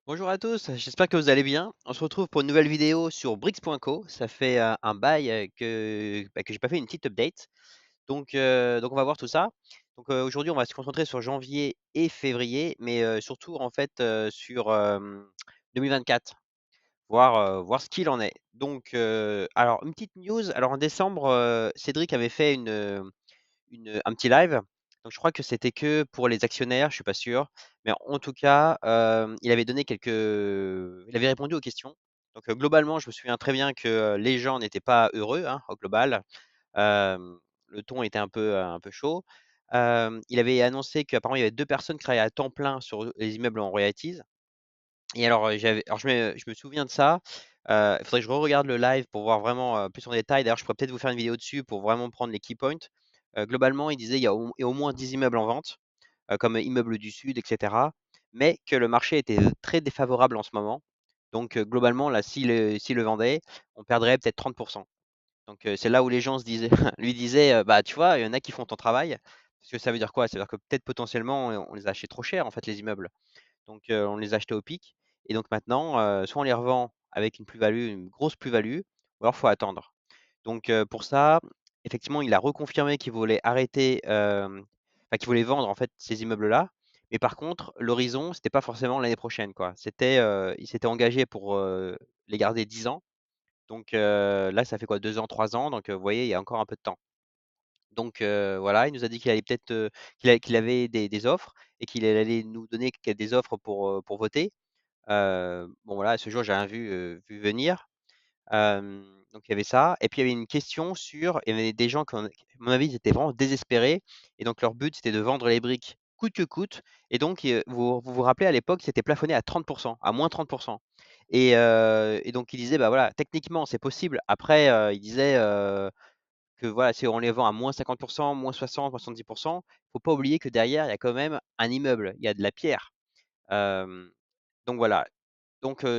Bonjour à tous, j'espère que vous allez bien. On se retrouve pour une nouvelle vidéo sur Bricks.co. Ça fait un bail que j'ai pas fait une petite update. Donc on va voir tout ça. Aujourd'hui, on va se concentrer sur janvier et février, mais surtout en fait sur 2024, voir ce qu'il en est. Alors une petite news. Alors en décembre, Cédric avait fait un petit live. Donc je crois que c'était que pour les actionnaires, je suis pas sûr. Mais en tout cas, il avait répondu aux questions. Globalement, je me souviens très bien que les gens n'étaient pas heureux, hein, au global. Euh, le ton était un peu chaud. Il avait annoncé qu'apparemment il y avait deux personnes qui travaillaient à temps plein sur les immeubles en royalties. Et alors, je me souviens de ça. Il faudrait que je re-regarde le live pour voir vraiment plus en détail. D'ailleurs, je pourrais peut-être vous faire une vidéo dessus pour vraiment prendre les key points. Globalement, il disait il y a au moins 10 immeubles en vente, comme Immeuble du Sud, etc. Mais que le marché était très défavorable en ce moment. Globalement, là, s'il le vendait, on perdrait peut-être 30%. C'est là où les gens lui disaient, bah, tu vois, il y en a qui font ton travail. Parce que ça veut dire quoi? Ça veut dire que peut-être potentiellement, on les a achetés trop cher, en fait, les immeubles. On les achetait au pic. Et donc maintenant, soit on les revend avec une plus-value, une grosse plus-value, ou alors il faut attendre. Pour ça, effectivement, il a reconfirmé qu'il voulait arrêter, enfin qu'il voulait vendre en fait ces immeubles-là. Mais par contre, l'horizon, c'était pas forcément l'année prochaine, quoi. Il s'était engagé pour les garder 10 ans. Là, ça fait quoi, 2 ans, 3 ans. Vous voyez, il y a encore un peu de temps. Voilà, il nous a dit qu'il allait peut-être, qu'il avait des offres et qu'il allait nous donner des offres pour voter. Bon voilà, à ce jour, j'ai rien vu venir. Il y avait ça et puis il y avait une question sur il y avait des gens qui, à mon avis, ils étaient vraiment désespérés et donc leur but, c'était de vendre les briques coûte que coûte et vous rappelez à l'époque, c'était plafonné à 30, à moins 30. Et donc il disait: «Bah, voilà, techniquement, c'est possible». Après, il disait, que voilà, si on les vend à moins 50%, moins 60, moins 70%, faut pas oublier que derrière, il y a quand même un immeuble, il y a de la pierre. Hem, donc voilà.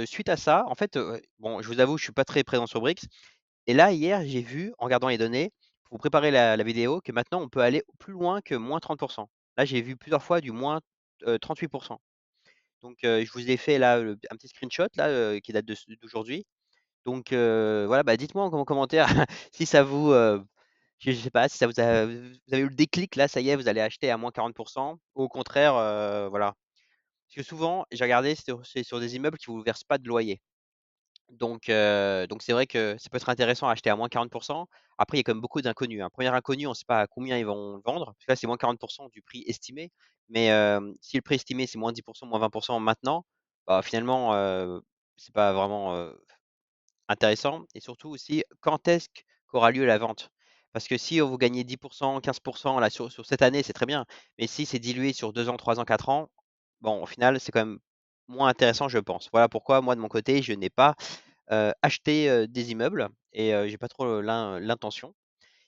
Suite à ça, en fait, bon, je vous avoue, je suis pas très présent sur Brix. Et là, hier, j'ai vu, en regardant les données, pour préparer la vidéo, que maintenant, on peut aller plus loin que moins 30%. Là, j'ai vu plusieurs fois du moins 38%. Je vous ai fait là un petit screenshot là, qui date d'aujourd'hui. Voilà, bah, dites-moi en commentaire si ça vous, je sais pas, si ça vous avez eu le déclic là, ça y est, vous allez acheter à moins 40%, ou au contraire, voilà. Parce que souvent, j'ai regardé, c'est sur des immeubles qui vous versent pas de loyer. C'est vrai que ça peut être intéressant à acheter à moins 40%. Après, il y a quand même beaucoup d'inconnus, hein. Premier inconnu, on ne sait pas à combien ils vont le vendre. Parce que là, c'est moins 40% du prix estimé. Mais si le prix estimé, c'est moins 10%, moins 20% maintenant, bah, finalement, c'est pas vraiment intéressant. Et surtout aussi, quand est-ce qu'aura lieu la vente? Parce que si vous gagnez 10%, 15% là, sur cette année, c'est très bien. Mais si c'est dilué sur 2 ans, 3 ans, 4 ans, bon, au final, c'est quand même moins intéressant, je pense. Voilà pourquoi, moi, de mon côté, je n'ai pas acheté des immeubles et j'ai pas trop l'intention.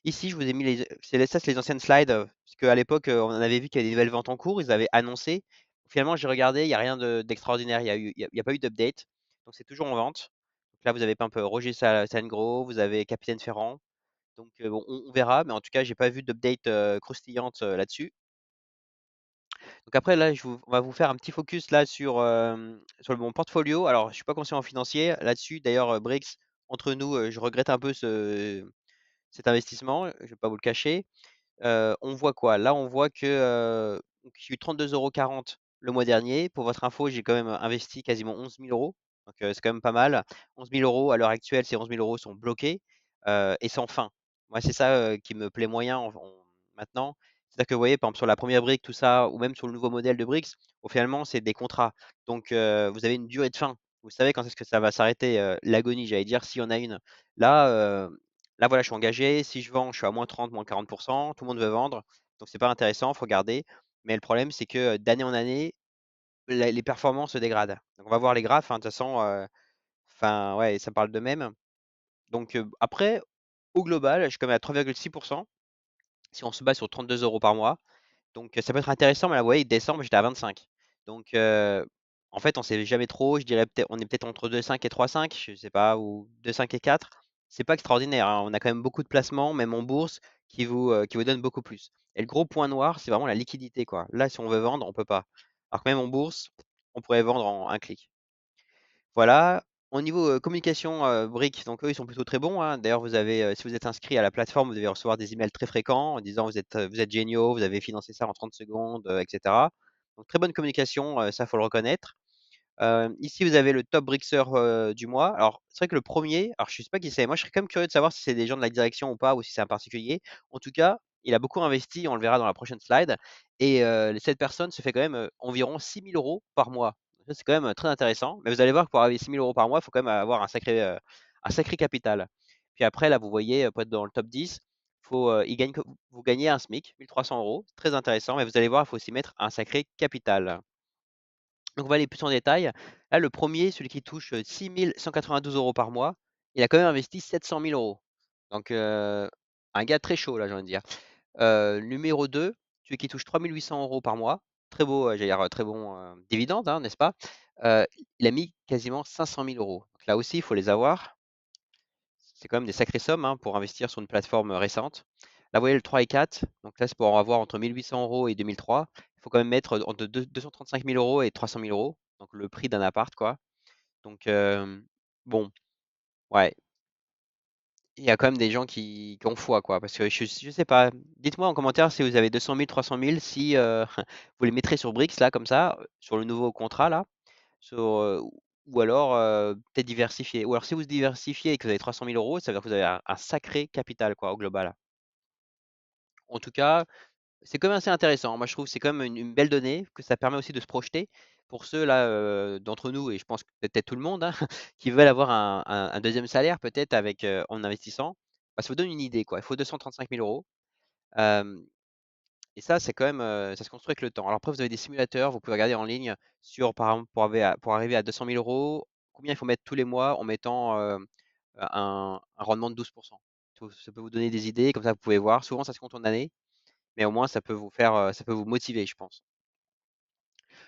Ici, je vous ai mis c'est les anciennes slides, parce qu'à l'époque, on en avait vu qu'il y avait des nouvelles ventes en cours, ils avaient annoncé. Finalement, j'ai regardé, il y a rien d'extraordinaire, il y a pas eu d'update, donc c'est toujours en vente. Donc là, vous avez un peu Roger Salengro, vous avez Capitaine Ferrand. Bon, on verra, mais en tout cas, j'ai pas vu d'update croustillante là-dessus. Donc après, là, on va vous faire un petit focus là sur mon portfolio. Alors, je suis pas conseiller en financier là-dessus. D'ailleurs, Brix, entre nous, je regrette un peu cet investissement, je vais pas vous le cacher. On voit quoi? Là, on voit que donc j'ai eu 32,40 € le mois dernier. Pour votre info, j'ai quand même investi quasiment 11 000 €. C'est quand même pas mal. 11 000 € à l'heure actuelle, ces 11 000 € sont bloqués et sans fin. Moi, c'est ça qui me plaît moyen maintenant. C'est-à-dire que vous voyez, par exemple, sur la première brique, tout ça, ou même sur le nouveau modèle de Brix, finalement, c'est des contrats. Vous avez une durée de fin. Vous savez quand est-ce que ça va s'arrêter, l'agonie, j'allais dire, s'il y en a une. Là, Là, voilà, je suis engagé. Si je vends, je suis à moins 30, moins 40%. Tout le monde veut vendre. Donc, c'est pas intéressant, il faut garder. Mais le problème, c'est que d'année en année, les performances se dégradent. Donc, on va voir les graphes, hein, de toute façon. Enfin, ouais, ça parle d'eux-mêmes. Après, au global, je suis quand même à 3,6%. Si on se base sur 32 € par mois. Ça peut être intéressant, mais là, vous voyez, décembre, j'étais à 25. Donc, en fait, on ne sait jamais trop. Je dirais peut-être, on est peut-être entre 2,5 et 3,5, je sais pas, ou 2,5 et 4. C'est pas extraordinaire, hein. On a quand même beaucoup de placements, même en bourse, qui vous donnent beaucoup plus. Et le gros point noir, c'est vraiment la liquidité, quoi. Là, si on veut vendre, on peut pas. Alors que même en bourse, on pourrait vendre en un clic. Voilà. Au niveau communication, Brick, donc eux, ils sont plutôt très bons, hein. D'ailleurs, si vous êtes inscrit à la plateforme, vous devez recevoir des emails très fréquents en disant vous êtes géniaux, vous avez financé ça en 30 secondes, etc. Donc très bonne communication, ça faut le reconnaître. Ici, vous avez le top Brixer du mois. Alors, c'est vrai que le premier, alors je sais pas qui c'est. Moi, je serais quand même curieux de savoir si c'est des gens de la direction ou pas, ou si c'est un particulier. En tout cas, il a beaucoup investi, on le verra dans la prochaine slide. Et cette personne se fait quand même environ 6 000 € par mois. Ça, c'est quand même très intéressant. Mais vous allez voir que pour avoir 6 000 € par mois, il faut quand même avoir un sacré capital. Puis après, là, vous voyez, pour être dans le top 10, vous gagnez un SMIC, 1 300 €. C'est très intéressant. Mais vous allez voir, il faut aussi mettre un sacré capital. Donc on va aller plus en détail. Là, le premier, celui qui touche 6 192 € par mois, il a quand même investi 700 000 €. Donc un gars très chaud, là, j'ai envie de dire. Numéro 2, celui qui touche 3 800 € par mois. Très beau, j'allais dire, très bon dividende, hein, n'est-ce pas? Euh, il a mis quasiment 500 000 €. Donc là aussi, il faut les avoir. C'est quand même des sacrées sommes, hein, pour investir sur une plateforme récente. Là, vous voyez le 3 et 4. Donc là, c'est pour en avoir entre 1 800 € et 2003. Il faut quand même mettre entre 235 000 € et 300 000 €. Donc le prix d'un appart, quoi. Donc bon, ouais. Il y a quand même des gens qui ont foi, quoi. Parce que je sais pas. Dites-moi en commentaire si vous avez 200 000, 300 000, si vous les mettrez sur Brix, là, comme ça, sur le nouveau contrat, là. Sur, ou alors peut-être diversifier. Ou alors si vous diversifiez et que vous avez 300 000 €, ça veut dire que vous avez un sacré capital, quoi, au global. En tout cas, c'est quand même assez intéressant. Moi, je trouve que c'est quand même une belle donnée, que ça permet aussi de se projeter pour ceux là d'entre nous, et je pense que peut-être tout le monde, hein, qui veulent avoir un deuxième salaire peut-être en investissant. Bah, ça vous donne une idée, quoi. Il faut 235 000 €. Euh, et ça, c'est quand même, ça se construit avec le temps. Alors après, vous avez des simulateurs, vous pouvez regarder en ligne sur, par exemple, pour arriver à 200 000 €, combien il faut mettre tous les mois en mettant un rendement de 12%. Ça peut vous donner des idées, comme ça vous pouvez voir. Souvent, ça se compte en année, mais au moins ça peut vous motiver, je pense.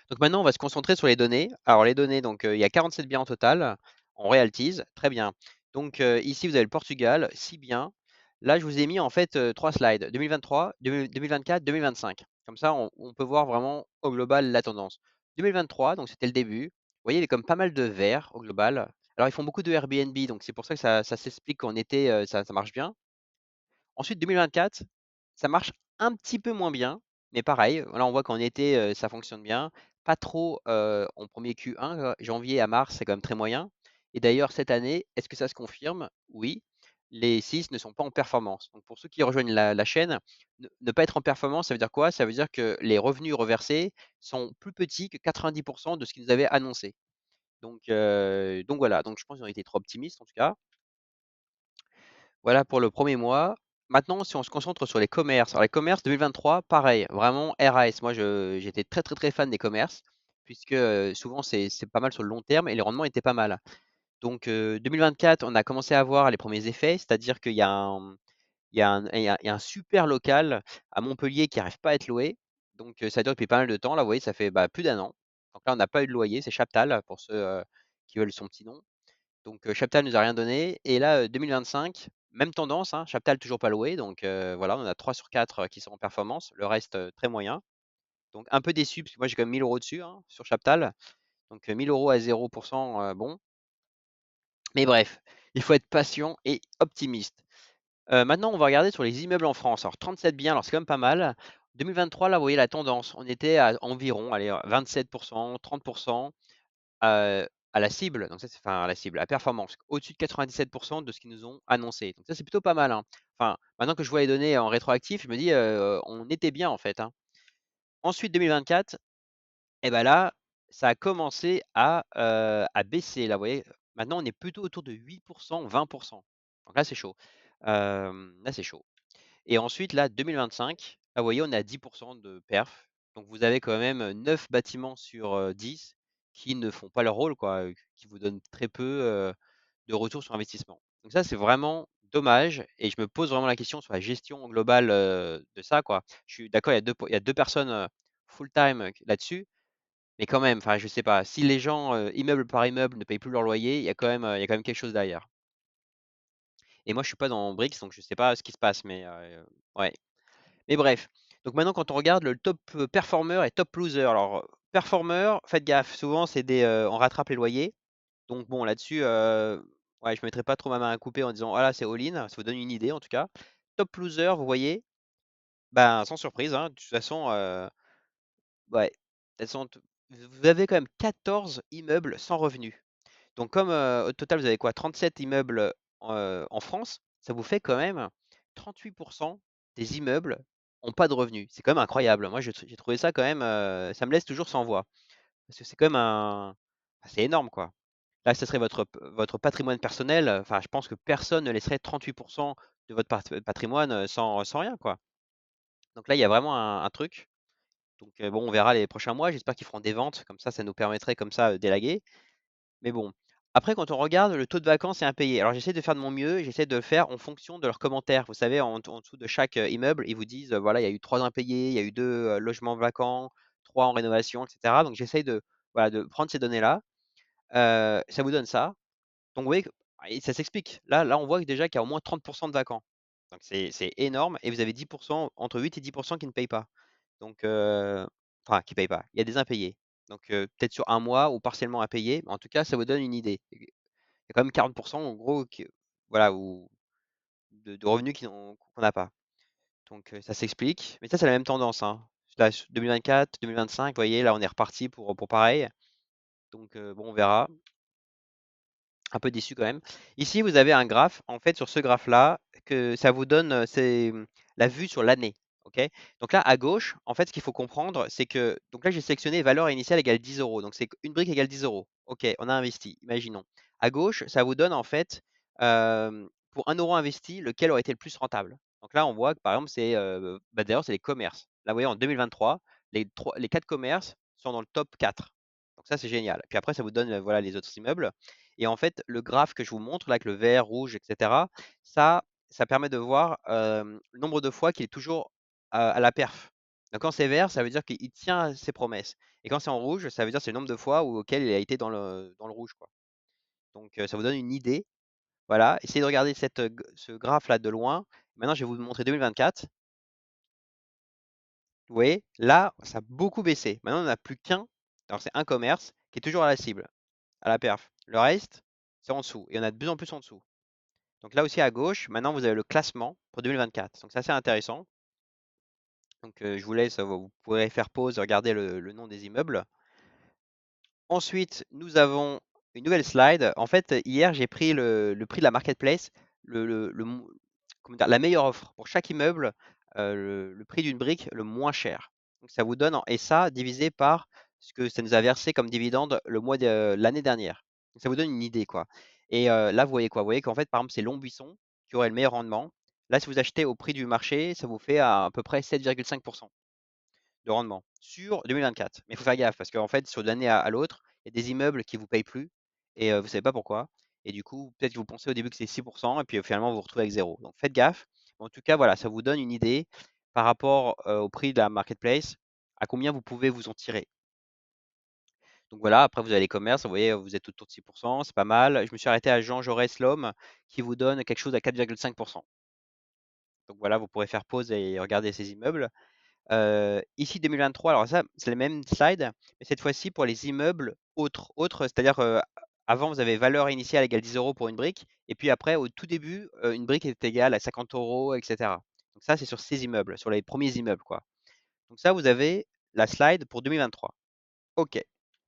Donc maintenant, on va se concentrer sur les données. Alors les données, donc il y a 47 biens en total en royalties, très bien. Donc ici, vous avez le Portugal, 6 biens. Là, je vous ai mis en fait 3 slides, 2023, 2024, 2025. Comme ça, on peut voir vraiment au global la tendance. 2023, donc c'était le début. Vous voyez, il y avait comme pas mal de verts au global. Alors, ils font beaucoup de Airbnb, donc c'est pour ça que ça s'explique qu'en été, ça marche bien. Ensuite, 2024, ça marche un petit peu moins bien, mais pareil, là on voit qu'en été, ça fonctionne bien. Pas trop en premier Q1, janvier à mars, c'est quand même très moyen. Et d'ailleurs, cette année, est-ce que ça se confirme? Oui, les 6 ne sont pas en performance. Donc pour ceux qui rejoignent la chaîne, ne pas être en performance, ça veut dire quoi? Ça veut dire que les revenus reversés sont plus petits que 90% de ce qu'ils nous avaient annoncé. Donc voilà, donc je pense qu'ils ont été trop optimistes en tout cas. Voilà pour le premier mois. Maintenant, si on se concentre sur les commerces. Alors, les commerces 2023, pareil, vraiment RAS. Moi, j'étais très, très, très fan des commerces, puisque souvent, c'est pas mal sur le long terme et les rendements étaient pas mal. Donc, 2024, on a commencé à voir les premiers effets, c'est-à-dire qu'il y a il y a un super local à Montpellier qui n'arrive pas à être loué. Donc, ça dure depuis pas mal de temps. Là, vous voyez, ça fait plus d'un an. Donc là, on n'a pas eu de loyer. C'est Chaptal, pour ceux qui veulent son petit nom. Donc Chaptal nous a rien donné. Et là, 2025, même tendance, hein, Chaptal toujours pas loué. Donc voilà, on a 3 sur 4 qui sont en performance, le reste très moyen. Donc un peu déçu, parce que moi j'ai quand même 1 000 € dessus, hein, sur Chaptal. Donc 1 000 € à 0%, bon. Mais bref, il faut être patient et optimiste. Maintenant, on va regarder sur les immeubles en France. Alors 37 biens, alors c'est quand même pas mal. 2023, là, vous voyez la tendance. On était à environ, allez, 27%, 30%. À la cible, donc ça c'est enfin à la cible, à performance, au-dessus de 97% de ce qu'ils nous ont annoncé. Donc ça c'est plutôt pas mal, hein. Enfin, maintenant que je vois les données en rétroactif, je me dis, on était bien en fait, hein. Ensuite 2024, et ben là, ça a commencé à baisser là, vous voyez? Maintenant on est plutôt autour de 8%, 20%. Donc là c'est chaud. Là c'est chaud. Et ensuite, là, 2025, là, vous voyez, on est à 10% de perf. Donc, vous avez quand même 9 bâtiments sur 10 qui ne font pas leur rôle, quoi, qui vous donnent très peu de retour sur investissement. Donc, ça, c'est vraiment dommage. Et je me pose vraiment la question sur la gestion globale de ça, quoi. Je suis d'accord, il y a deux personnes full-time là-dessus. Mais quand même, enfin, je sais pas. Si les gens, immeuble par immeuble, ne payent plus leur loyer, il y a quand même quelque chose derrière. Et moi, je suis pas dans Brix, donc je sais pas ce qui se passe. Mais ouais. Mais bref, donc maintenant quand on regarde le top performer et top loser, alors performer, faites gaffe, souvent c'est on rattrape les loyers. Donc bon, là-dessus, ouais, je ne mettrai pas trop ma main à couper en disant, voilà, c'est all-in. Ça vous donne une idée en tout cas. Top loser, vous voyez, ben, sans surprise, hein, de toute façon, ouais, elles sont, vous avez quand même 14 immeubles sans revenus. Donc comme au total, vous avez quoi? 37 immeubles en France, ça vous fait quand même 38% des immeubles ont pas de revenus. C'est quand même incroyable. Moi, j'ai trouvé ça quand même, ça me laisse toujours sans voix. Parce que c'est quand même c'est énorme, quoi. Là, ce serait votre patrimoine personnel. Enfin, je pense que personne ne laisserait 38% de votre patrimoine sans rien, quoi. Donc là, il y a vraiment un truc. Donc bon, on verra les prochains mois. J'espère qu'ils feront des ventes. Comme ça nous permettrait comme ça d'élaguer. Mais bon, après, quand on regarde le taux de vacances et impayé, alors j'essaie de faire de mon mieux, j'essaie de le faire en fonction de leurs commentaires. Vous savez, en dessous de chaque immeuble, ils vous disent, voilà, il y a eu 3 impayés, il y a eu 2 logements vacants, 3 en rénovation, etc. Donc j'essaie de, voilà, de prendre ces données-là. Ça vous donne ça. Donc vous voyez que et ça s'explique. Là, on voit que déjà qu'il y a au moins 30% de vacants. Donc c'est énorme. Et vous avez 10%, entre 8 et 10% qui ne payent pas. Donc, enfin, qui ne payent pas. Il y a des impayés. Donc peut-être sur un mois ou partiellement impayés. Mais en tout cas, ça vous donne une idée. Il y a quand même 40% en gros voilà, de revenus qu'on n'a pas. Donc ça s'explique. Mais ça, c'est la même tendance, hein. Là, 2024, 2025, vous voyez, là, on est reparti pour pareil. Donc bon, on verra. Un peu déçu quand même. Ici, vous avez un graphe. En fait, sur ce graphe-là, que ça vous donne la vue sur l'année. Ok. Donc là, à gauche, en fait, ce qu'il faut comprendre, c'est que donc là, j'ai sélectionné valeur initiale égale 10 euros. Donc c'est une brique égale 10 euros. Ok, on a investi. Imaginons. À gauche, ça vous donne en fait pour 1 euro investi, lequel aurait été le plus rentable. Donc là, on voit que par exemple, d'ailleurs, c'est les commerces. Là, vous voyez, en 2023, les 4 commerces sont dans le top 4. Donc ça, c'est génial. Puis après, ça vous donne voilà, les autres immeubles. Et en fait, le graphe que je vous montre, là, avec le vert, rouge, etc., ça permet de voir le nombre de fois qu'il est toujours à la perf. Donc quand c'est vert, ça veut dire qu'il tient ses promesses. Et quand c'est en rouge, ça veut dire que c'est le nombre de fois auquel il a été dans le rouge, quoi. Donc ça vous donne une idée. Voilà, essayez de regarder ce graphe-là de loin. Maintenant, je vais vous montrer 2024. Vous voyez, là, ça a beaucoup baissé. Maintenant, on n'a plus qu'un. Alors, c'est un commerce qui est toujours à la cible, à la perf. Le reste, c'est en dessous. Et on a de plus en plus en dessous. Donc là aussi à gauche, maintenant vous avez le classement pour 2024. Donc c'est assez intéressant. Donc je vous laisse, vous pourrez faire pause, regarder le nom des immeubles. Ensuite, nous avons une nouvelle slide. En fait, hier, j'ai pris le prix de la marketplace, comment dire, la meilleure offre pour chaque immeuble, le prix d'une brique le moins cher. Donc ça vous donne, et ça divisé par ce que ça nous a versé comme dividende le mois de l'année dernière. Donc ça vous donne une idée, quoi. Et là, vous voyez quoi? Vous voyez qu'en fait, par exemple, c'est Longbuisson qui aurait le meilleur rendement. Là, si vous achetez au prix du marché, ça vous fait à peu près 7,5% de rendement sur 2024. Mais il faut faire gaffe parce qu'en fait, sur de l'année à l'autre, il y a des immeubles qui ne vous payent plus et vous ne savez pas pourquoi. Et du coup, peut-être que vous pensez au début que c'est 6% et puis finalement, vous vous retrouvez avec zéro. Donc faites gaffe. En tout cas, voilà, ça vous donne une idée par rapport au prix de la marketplace, à combien vous pouvez vous en tirer. Donc voilà, après vous avez les commerces, vous voyez, vous êtes autour de 6%, c'est pas mal. Je me suis arrêté à Jean Jaurès Lhomme qui vous donne quelque chose à 4,5%. Donc voilà, vous pourrez faire pause et regarder ces immeubles. Ici 2023, alors ça, c'est la même slide, mais cette fois-ci pour les immeubles autres. Autres, c'est-à-dire avant, vous avez valeur initiale égale 10 euros pour une brique, et puis après, au tout début, une brique est égale à 50 euros, etc. Donc ça, c'est sur ces immeubles, sur les premiers immeubles, quoi. Donc ça, vous avez la slide pour 2023. OK.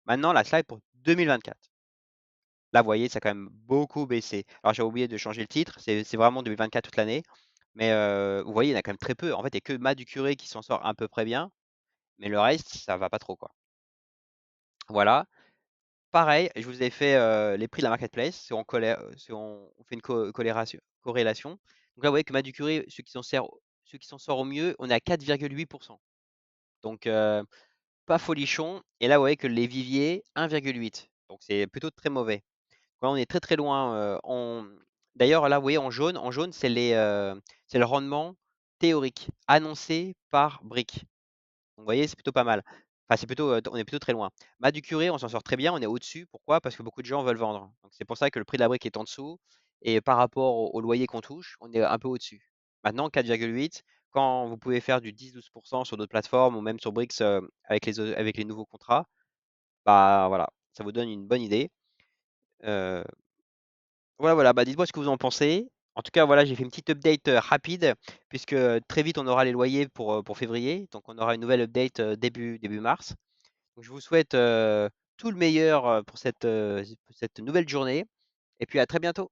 Maintenant, la slide pour 2024. Là, vous voyez, ça a quand même beaucoup baissé. Alors, j'ai oublié de changer le titre, c'est vraiment 2024 toute l'année. Mais vous voyez, il y en a quand même très peu. En fait, il n'y a que Mas du Curé qui s'en sort à peu près bien. Mais le reste, ça va pas trop, quoi. Voilà. Pareil, je vous ai fait les prix de la marketplace. Si on fait une corrélation. Donc là, vous voyez que Maducuré, ceux qui s'en sortent au mieux, on est à 4,8%. Donc pas folichon. Et là, vous voyez que les viviers, 1,8. Donc c'est plutôt très mauvais. Là, on est très très loin. D'ailleurs, là, vous voyez, en jaune, c'est le rendement théorique annoncé par Brick. Donc, vous voyez, c'est plutôt pas mal. Enfin, on est plutôt très loin. Mas du Curé, on s'en sort très bien, on est au-dessus. Pourquoi? Parce que beaucoup de gens veulent vendre. Donc, c'est pour ça que le prix de la brique est en dessous. Et par rapport au loyer qu'on touche, on est un peu au-dessus. Maintenant, 4,8, quand vous pouvez faire du 10-12% sur d'autres plateformes ou même sur Brix avec les nouveaux contrats, bah voilà, ça vous donne une bonne idée. Heu, voilà, voilà, bah, dites-moi ce que vous en pensez. En tout cas, voilà, j'ai fait une petite update, rapide puisque, très vite on aura les loyers pour février. Donc on aura une nouvelle update, début mars. Donc je vous souhaite, tout le meilleur, pour cette nouvelle journée et puis à très bientôt.